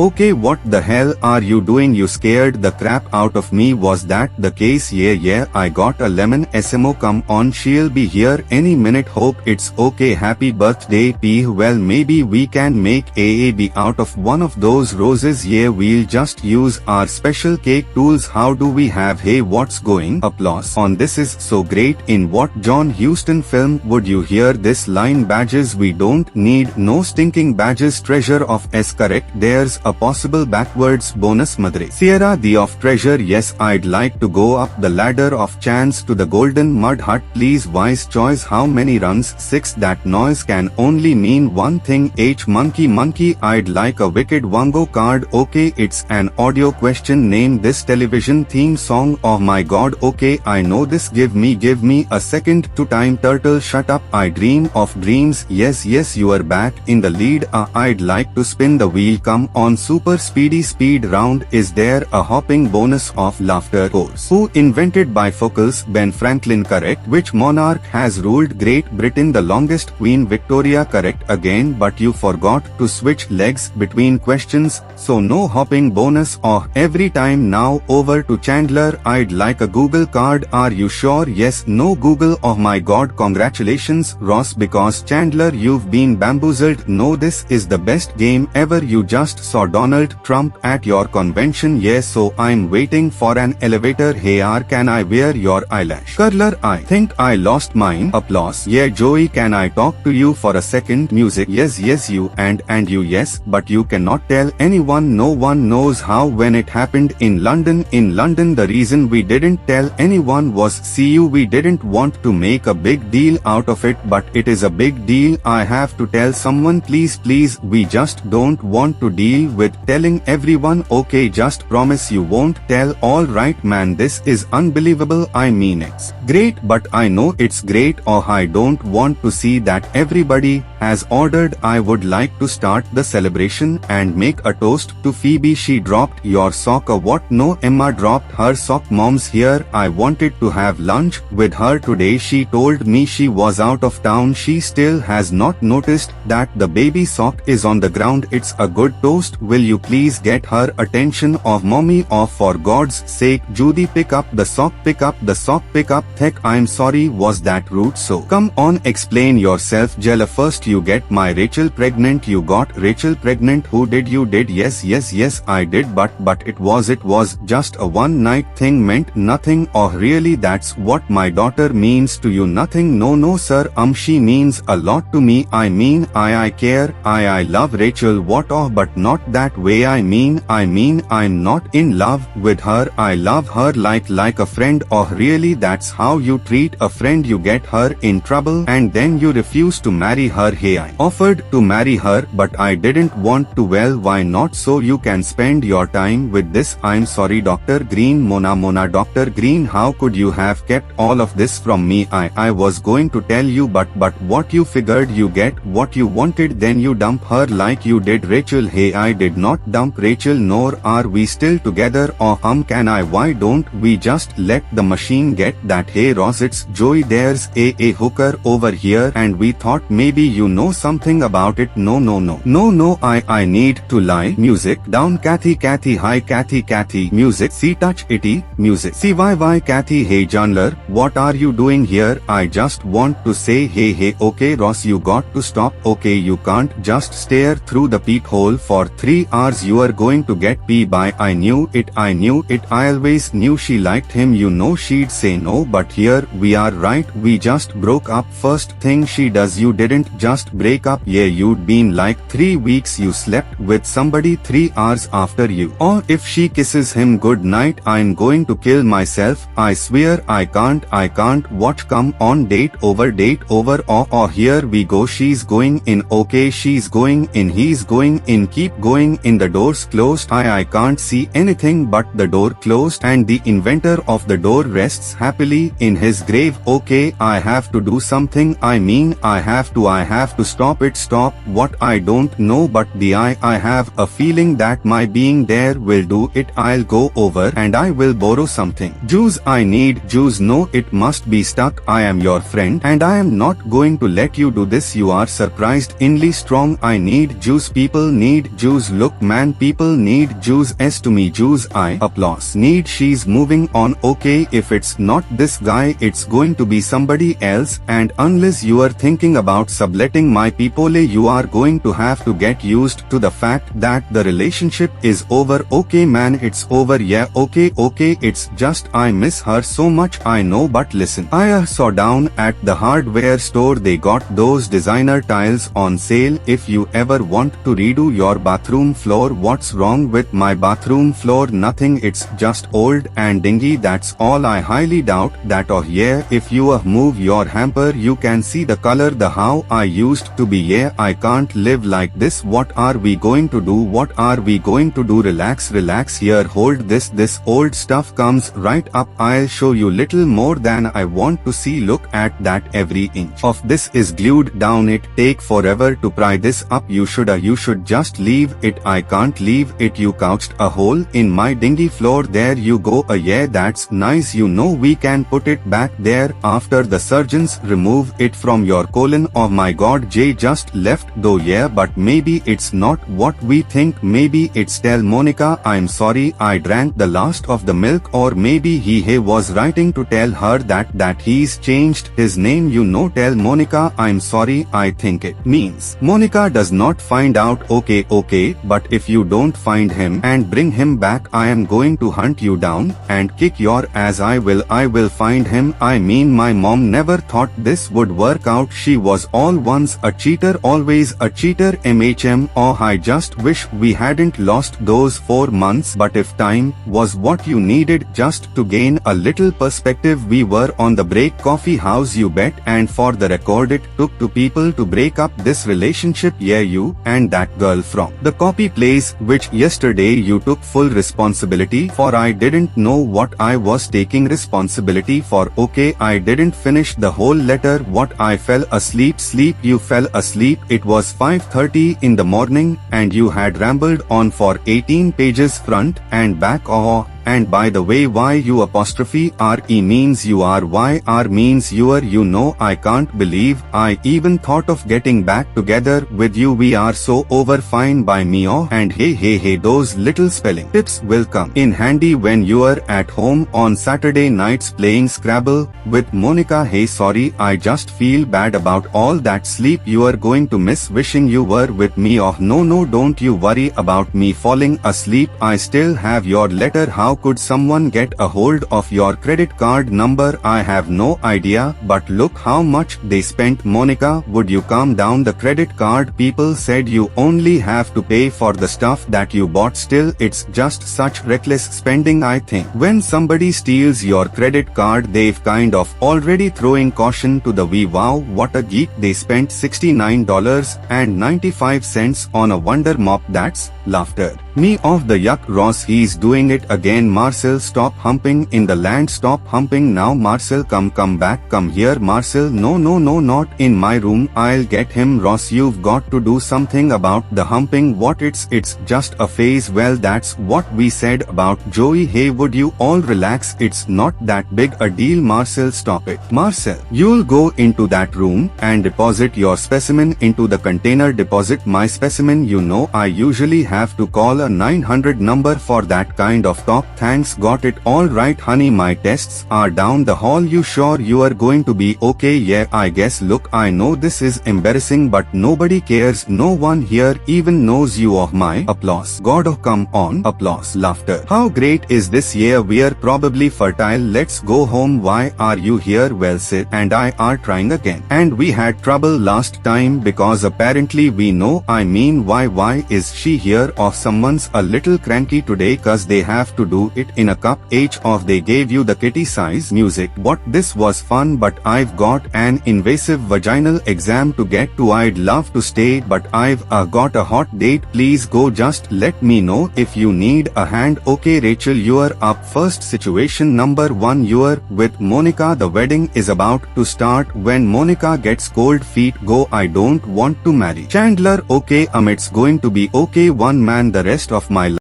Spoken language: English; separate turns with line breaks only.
Okay, what the hell are you doing? You scared the crap out of me. Was that the case? Yeah, I got a lemon SMO. Come on, she'll be here any minute. Hope it's okay. Happy birthday P. Well, maybe we can make AAB out of one of those roses. Yeah, we'll just use our special cake tools. How do we have? Hey, what's going? Applause on this is so great. In what John Huston film would you hear this line? Badges we don't need, no stinking badges. Treasure of S. Correct. There's a possible backwards bonus. Madre Sierra the of treasure. Yes, I'd like to go up the ladder of chance to the golden mud hut. Please. Wise choice. How many runs? 6. That noise can only mean one thing. H. Monkey. I'd like a wicked Wango card. Okay, it's an audio question. Name this television theme song. Oh my god. Okay, I know this. Give me a second to time. Turtle, shut up. I dream of dreams. Yes, you are back in the lead. I'd like to spin the wheel. Come on, super speedy speed round. Is there a hopping bonus of laughter? Course. Who invented bifocals? Ben Franklin. Correct. Which monarch has ruled Great Britain the longest? Queen Victoria. Correct again, but you forgot to switch legs between questions, so no hopping bonus. Oh, every time. Now over to Chandler. I'd like a Google card. Are you sure? Yes. No Google. Oh my god. Congratulations, Ross, because Chandler, you've been bamboozled. No, this is the best game ever. You just saw Donald Trump at your convention. Yes, so I'm waiting for an elevator. Hey R, can I wear your eyelash curler? I think I lost mine. Applause. Yeah, Joey, can I talk to you for a second? Music. Yes, you and you. Yes, but you cannot tell anyone. No one knows how. When it happened in London, the reason we didn't tell anyone was see, we didn't want to make a big deal out of it, but it is a big deal. I have to tell someone. Please, we just don't want to deal with telling everyone. Okay, just promise you won't tell. All right, man, this is unbelievable. I mean, it's great, but I know it's great. Oh, I don't want to see that. Everybody has ordered. I would like to start the celebration and make a toast to Phoebe. She dropped your sock. What? No, Emma dropped her sock. Mom's here. I wanted to have lunch with her today. She told me she was out of town. She still has not noticed that the baby sock is on the ground. It's a good toast. Will you please get her attention? Of mommy. Oh, for God's sake, Judy, pick up the sock. Pick up the sock. Pick up. Heck, I'm sorry. Was that rude? So come on, explain yourself. Jella, first you get my Rachel pregnant. You got Rachel pregnant. Who did? You did? Yes, I did, but it was just a one night thing. Meant nothing. Oh really? That's what my daughter means to you? Nothing. No sir, she means a lot to me. I mean, I care. I love Rachel. What? Oh, but not that way. I mean I'm not in love with her. I love her like a friend. Oh really? That's how you treat a friend? You get her in trouble and then you refuse to marry her. Hey, I offered to marry her, but I didn't want to. Well, why not? So you can spend your time with this. I'm sorry, Dr. Green. Mona, Dr. Green, how could you have kept all of this from me? I was going to tell you, but what? You figured you get what you wanted, then you dump her like you did Rachel. Hey, I did not dump Rachel, nor are we still together. Oh, can I? Why don't we just let the machine get that? Hey Ross, it's Joey. There's a hooker over here and we thought maybe you know something about it. No, I need to lie. Music down. Kathy, hi Kathy. Music. See, touch itty. Music. See, why Kathy? Hey Chandler, what are you doing here? I just want to say hey. Okay Ross, you got to stop. Okay, you can't just stare through the peephole for 3 hours. You are going to get pee by. I knew it. I always knew she liked him. You know she'd say no, but here we are, right? We just broke up. First thing she does. You didn't just break up. Yeah, you'd been like 3 weeks. You slept with somebody 3 hours after you. Or if she kisses him good night, I'm going to kill myself. I swear I can't. Watch, come on, date over. Oh, here we go. She's going in. Okay, she's going in. He's going in. Keep going in. The door's closed. I can't see anything but the door closed, and the inventor of the door rests happily in his grave. Okay, I have to do something. I mean, I have have to stop it. Stop what? I don't know, but I have a feeling that my being there will do it. I'll go over and I will borrow something. Juice, I need juice. No, it must be stuck. I am your friend and I am not going to let you do this. You are surprisingly strong. I need juice. People need juice. Look man, people need juice. S to me juice. I applause need. She's moving on. Okay, if it's not this guy, it's going to be somebody else, and unless you are thinking about subletting my people, you are going to have to get used to the fact that the relationship is over. Okay man, it's over. Yeah, okay, it's just I miss her so much. I know, but listen, I saw down at the hardware store they got those designer tiles on sale. If you ever want to redo your bathroom floor. What's wrong with my bathroom floor? Nothing, it's just old and dingy, that's all. I highly doubt that. Oh yeah, if you move your hamper you can see the color the how I used to be. Yeah, I can't live like this. What are we going to do? What are we going to do? Relax here, hold this old stuff comes right up. I'll show you little more than I want to see. Look at that, every inch of this is glued down. It take forever to pry this up. You should just leave it. I can't leave it. You couched a hole in my dingy floor. There you go. Yeah, that's nice. You know we can put it back there after the surgeons remove it from your colon. Oh my god, Jay just left though. Yeah, but maybe it's not what we think. Maybe it's tell Monica I'm sorry I drank the last of the milk, or maybe he was writing to tell her that he's changed his name. You know, tell Monica I'm sorry. I think it means Monica does not find out. Okay, but if you don't find him and bring him back, I am going to hunt you down and kick your ass. I will find him. I mean, my mom never thought this would work out. She was all once a cheater, always a cheater. Oh, I just wish we hadn't lost those 4 months. But if time was what you needed just to gain a little perspective, we were on the break coffee house, you bet. And for the record, it took 2 people to break up this relationship. Yeah, you and that girl from the copy place, which yesterday you took full responsibility for. I didn't know what I was taking responsibility for. Okay, I didn't finish the whole letter. What? I fell asleep. You fell asleep. It was 5:30 in the morning and you had rambled on for 18 pages front and back. Oh, and by the way, why you apostrophe RE means you are, why R means you are. You know, I can't believe I even thought of getting back together with you. We are so over. Fine by me. Oh, and hey, those little spelling tips will come in handy when you are at home on Saturday nights playing Scrabble with Monica. Hey, sorry, I just feel bad about all that sleep you are going to miss. Wishing you were with me. Oh no, don't you worry about me falling asleep. I still have your letter. How could someone get a hold of your credit card number? I have no idea, but look how much they spent. Monica, would you calm down? The credit card people said you only have to pay for the stuff that you bought. Still, it's just such reckless spending. I think when somebody steals your credit card, they've kind of already throwing caution to the wind. Wow, what a geek. They spent $69.95 on a Wonder Mop. That's laughter me off the yuck. Ross, he's doing it again. Marcel, stop humping in the land. Stop humping now. Marcel, come back. Come here. Marcel, no, not in my room. I'll get him. Ross, you've got to do something about the humping. What? It's just a phase. Well, that's what we said about Joey. Hey, would you all relax? It's not that big a deal. Marcel, stop it. Marcel, you'll go into that room and deposit your specimen into the container. Deposit my specimen. You know, I usually have to call a 900 number for that kind of talk. Thanks, got it. All right, honey, my tests are down the hall. You sure you are going to be okay? Yeah, I guess. Look, I know this is embarrassing, but nobody cares. No one here even knows you. Of my applause. God, oh, come on. Applause. Laughter. How great is this? Yeah, we're probably fertile. Let's go home. Why are you here? Well, Sid and I are trying again. And we had trouble last time because apparently we know. I mean, why is she here? Or someone's a little cranky today cause they have to do do it in a cup each of they gave you the kitty size music. What this was fun, but I've got an invasive vaginal exam to get to. I'd love to stay but I've got a hot date. Please go, just let me know if you need a hand. Okay Rachel, you're up first. Situation number 1, you're with Monica. The wedding is about to start when Monica gets cold feet. Go, I don't want to marry Chandler. Okay, it's going to be okay. One man the rest of my life.